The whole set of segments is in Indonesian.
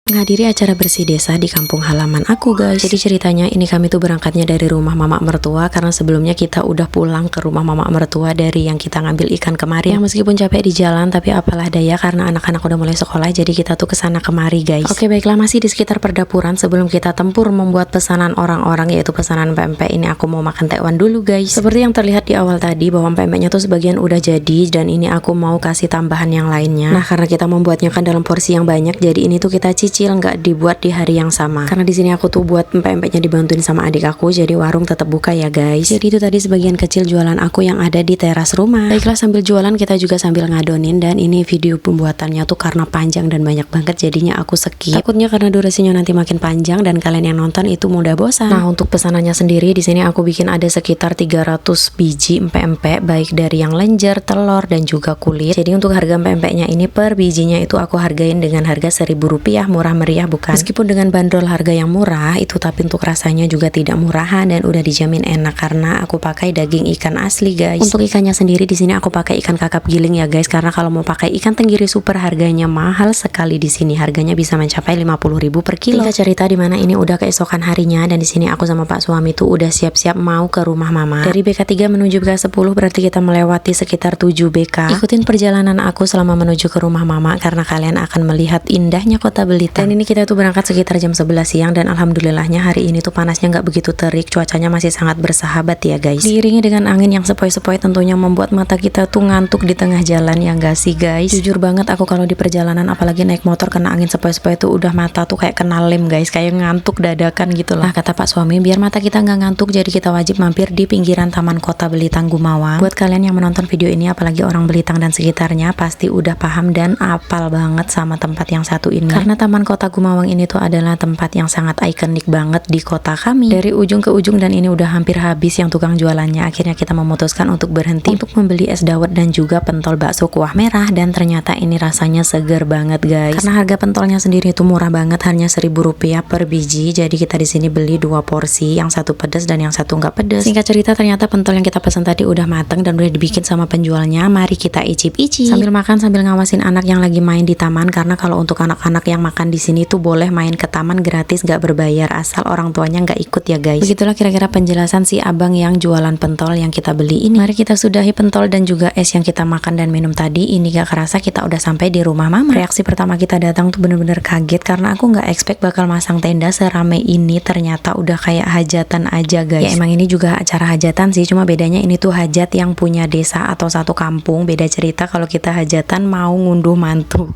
Menghadiri acara bersih desa di kampung halaman aku guys. Jadi ceritanya ini kami tuh berangkatnya dari rumah mama mertua, karena sebelumnya kita udah pulang ke rumah mama mertua dari yang kita ngambil ikan kemarin. Yang meskipun capek di jalan tapi apalah daya karena anak-anak udah mulai sekolah, jadi kita tuh kesana kemari guys. Oke baiklah, masih di sekitar perdapuran sebelum kita tempur membuat pesanan orang-orang, yaitu pesanan pempek. Ini aku mau makan tekwan dulu guys. Seperti yang terlihat di awal tadi bahwa pempeknya tuh sebagian udah jadi, dan ini aku mau kasih tambahan yang lainnya. Nah karena kita membuatnya kan dalam porsi yang banyak, jadi ini tuh kita nggak dibuat di hari yang sama, karena di sini aku tuh buat pempeknya dibantuin sama adik aku, jadi warung tetap buka ya guys. Jadi itu tadi sebagian kecil jualan aku yang ada di teras rumah. Baiklah, sambil jualan kita juga sambil ngadonin, dan ini video pembuatannya tuh karena panjang dan banyak banget jadinya aku skip. Takutnya karena durasinya nanti makin panjang dan kalian yang nonton itu mudah bosan. Nah untuk pesanannya sendiri di sini aku bikin ada sekitar 300 biji empek-empek, baik dari yang lenjer, telur dan juga kulit. Jadi untuk harga empek-empeknya ini per bijinya itu aku hargain dengan harga Rp1.000, murah meriah bukan? Meskipun dengan bandrol harga yang murah itu, tapi untuk rasanya juga tidak murahan dan udah dijamin enak karena aku pakai daging ikan asli guys. Untuk ikannya sendiri di sini aku pakai ikan kakap giling ya guys, karena kalau mau pakai ikan tenggiri super harganya mahal sekali di sini. Harganya bisa mencapai 50.000 per kilo. Kita cerita di mana ini udah keesokan harinya, dan di sini aku sama Pak suami tuh udah siap-siap mau ke rumah mama. Dari BK3 menuju BK10 berarti kita melewati sekitar 7 BK. Ikutin perjalanan aku selama menuju ke rumah mama karena kalian akan melihat indahnya kota Blitar. Dan ini kita tuh berangkat sekitar jam 11 siang, dan alhamdulillahnya hari ini tuh panasnya nggak begitu terik, cuacanya masih sangat bersahabat ya guys. Diiringi dengan angin yang sepoi-sepoi tentunya membuat mata kita tuh ngantuk di tengah jalan, ya nggak sih guys? Jujur banget aku kalau di perjalanan apalagi naik motor kena angin sepoi-sepoi tuh udah mata tuh kayak kena lem guys, kayak ngantuk dadakan gitu lah. Nah kata Pak suami biar mata kita nggak ngantuk, jadi kita wajib mampir di pinggiran Taman Kota Belitang Gumawan. Buat kalian yang menonton video ini apalagi orang Belitang dan sekitarnya pasti udah paham dan apal banget sama tempat yang satu ini, karena Taman Kota Gumawang ini tuh adalah tempat yang sangat ikonik banget di kota kami, dari ujung ke ujung, dan ini udah hampir habis yang tukang jualannya. Akhirnya kita memutuskan untuk berhenti untuk membeli es dawet dan juga pentol bakso kuah merah, dan ternyata ini rasanya seger banget guys. Karena harga pentolnya sendiri itu murah banget, hanya Rp1.000 per biji. Jadi kita di sini beli 2 porsi, yang satu pedas dan yang satu nggak pedas. Singkat cerita ternyata pentol yang kita pesan tadi udah mateng dan udah dibikin sama penjualnya. Mari kita icip-icip sambil makan sambil ngawasin anak yang lagi main di taman, karena kalau untuk anak-anak yang makan di sini tuh boleh main ke taman gratis, gak berbayar, asal orang tuanya nggak ikut ya guys. Begitulah kira-kira penjelasan si abang yang jualan pentol yang kita beli ini. Mari kita sudahi pentol dan juga es yang kita makan dan minum tadi. Ini gak kerasa kita udah sampai di rumah mama. Reaksi pertama kita datang tuh bener-bener kaget, karena aku nggak expect bakal masang tenda serame ini. Ternyata udah kayak hajatan aja guys. Ya emang ini juga acara hajatan sih, cuma bedanya ini tuh hajat yang punya desa atau satu kampung. Beda cerita kalau kita hajatan mau ngunduh mantu.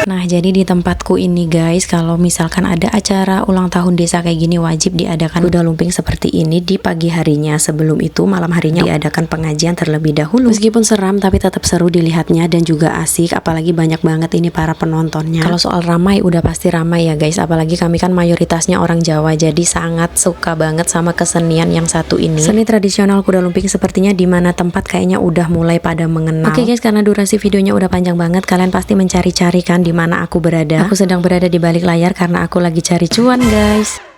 Nah jadi di tempatku ini guys, kalau misalkan ada acara ulang tahun desa kayak gini wajib diadakan kuda lumping seperti ini di pagi harinya. Sebelum itu malam harinya diadakan pengajian terlebih dahulu. Meskipun seram tapi tetap seru dilihatnya dan juga asik, apalagi banyak banget ini para penontonnya. Kalau soal ramai udah pasti ramai ya guys, apalagi kami kan mayoritasnya orang Jawa, jadi sangat suka banget sama kesenian yang satu ini. Seni tradisional kuda lumping sepertinya di mana tempat kayaknya udah mulai pada mengenal. Oke guys, karena durasi videonya udah panjang banget, kalian pasti mencari-cari kan di mana aku berada. Aku sedang berada di balik layar karena aku lagi cari cuan guys.